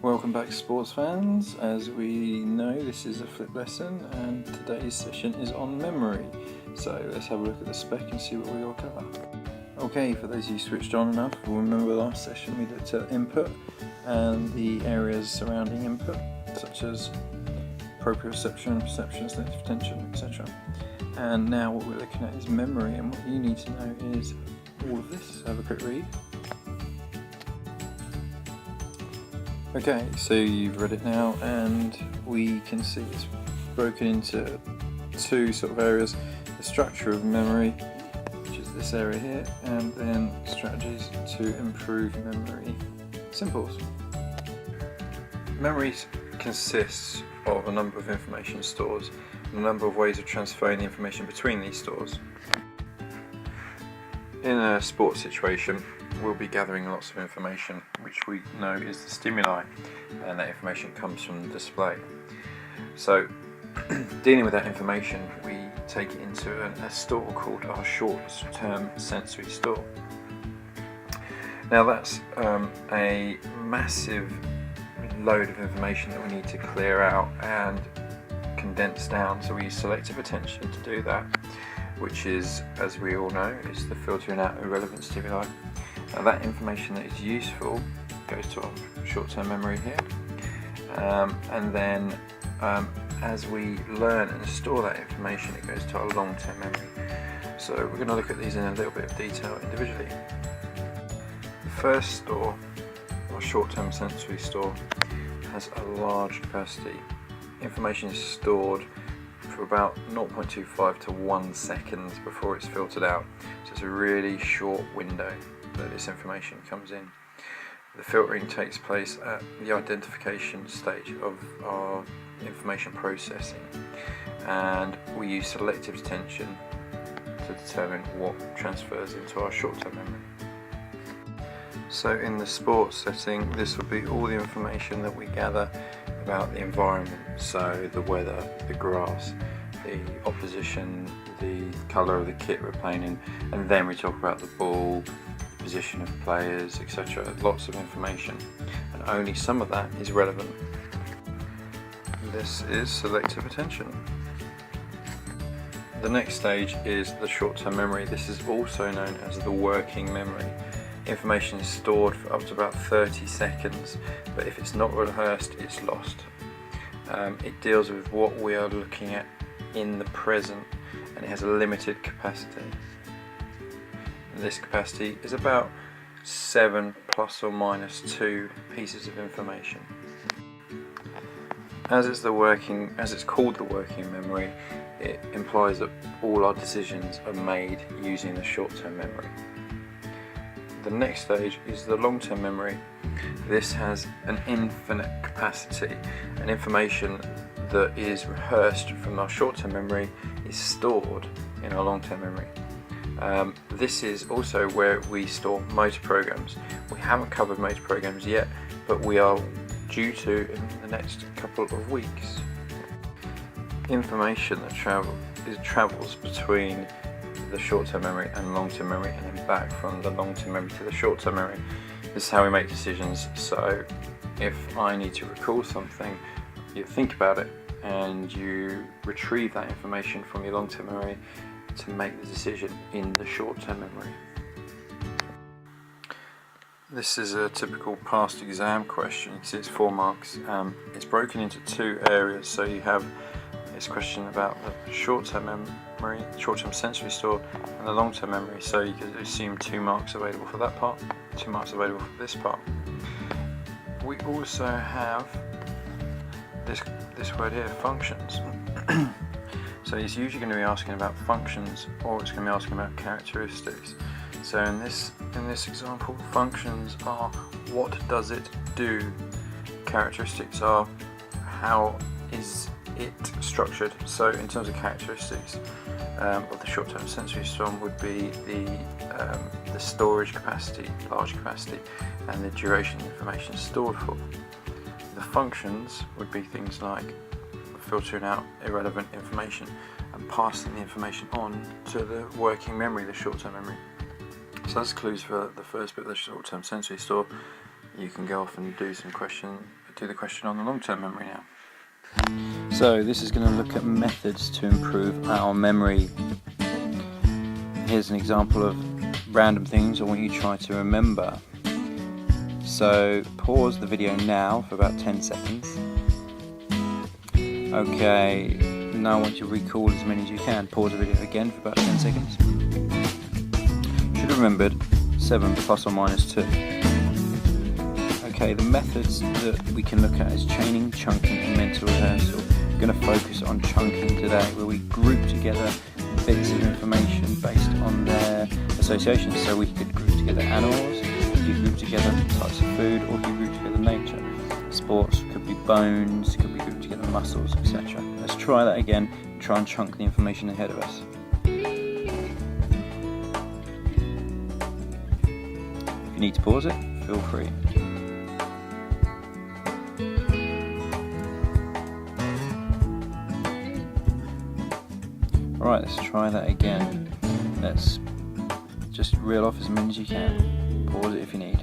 Welcome back, sports fans. As we know, this is a flip lesson and today's session is on memory. So let's have a look at the spec and see what we all cover. Okay, for those of you switched on enough, we'll remember last session we looked at input and the areas surrounding input, such as proprioception, perception, selective attention, etc. And now what we're looking at is memory, and what you need to know is all of this. Have a quick read. Okay, so you've read it now, and we can see it's broken into two sort of areas: the structure of memory, which is this area here, and then strategies to improve memory. Simples. Memory consists of a number of information stores and a number of ways of transferring the information between these stores. In a sports situation, we'll be gathering lots of information, which we know is the stimuli, and that information comes from the display. So, dealing with that information, we take it into a store called our short-term sensory store. Now that's a massive load of information that we need to clear out and condense down, so we use selective attention to do that, which is, as we all know, is the filtering out irrelevant stimuli. Now that information that is useful goes to our short-term memory here, and then as we learn and store that information, it goes to our long-term memory. So we're going to look at these in a little bit of detail individually. The first store, our short-term sensory store, has a large capacity. Information is stored for about 0.25 to 1 second before it's filtered out, so it's a really short window that this information comes in. The filtering takes place at the identification stage of our information processing, and we use selective attention to determine what transfers into our short-term memory. So in the sports setting, this will be all the information that we gather about the environment, so the weather, the grass, the opposition, the colour of the kit we're playing in, and then we talk about the ball, the position of players, etc. Lots of information, and only some of that is relevant. This is selective attention. The next stage is the short-term memory. This is also known as the working memory. Information is stored for up to about 30 seconds, but if it's not rehearsed, it's lost. It deals with what we are looking at in the present, and it has a limited capacity. And this capacity is about 7 plus or minus 2 pieces of information. As it's called the working memory, it implies that all our decisions are made using the short-term memory. The next stage is the long-term memory. This has an infinite capacity, and information that is rehearsed from our short-term memory is stored in our long-term memory. This is also where we store motor programs. We haven't covered motor programs yet, but we are due to in the next couple of weeks. Information that travels between the short-term memory and long-term memory, and then back from the long-term memory to the short-term memory. This is how we make decisions. So if I need to recall something, you think about it and you retrieve that information from your long-term memory to make the decision in the short-term memory. This is a typical past exam question. You can see it's 4 marks. It's broken into 2 areas, so you have this question about the short-term memory, short-term sensory store, and the long-term memory, so you could assume 2 marks available for that part, 2 marks available for this part. We also have this word here, functions. So it's usually going to be asking about functions, or it's going to be asking about characteristics. So in this example, functions are what does it do, characteristics are how is it structured. So in terms of characteristics of the short-term sensory storm would be the storage capacity, large capacity, and the duration the information is stored for. The functions would be things like filtering out irrelevant information and passing the information on to the working memory, the short-term memory. So that's clues for the first bit of the short-term sensory store. You can go off and do some do the question on the long-term memory now. So this is going to look at methods to improve our memory. Here's an example of random things I want you to try to remember. So pause the video now for about 10 seconds. Okay, now I want you to recall as many as you can. Pause the video again for about 10 seconds. You should have remembered 7 plus or minus 2. Okay, the methods that we can look at is chaining, chunking and mental rehearsal. We're going to focus on chunking today, where we group together bits of information based on their associations. So we could group together animals, we could group together types of food, or we could group together nature. Sports could be bones, could be grouped together muscles, etc. Let's try that again, try and chunk the information ahead of us. If you need to pause it, feel free. Alright, let's try that again. Let's just reel off as many as you can. Pause it if you need.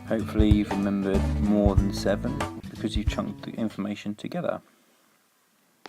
Hopefully you've remembered more than 7 because you chunked the information together.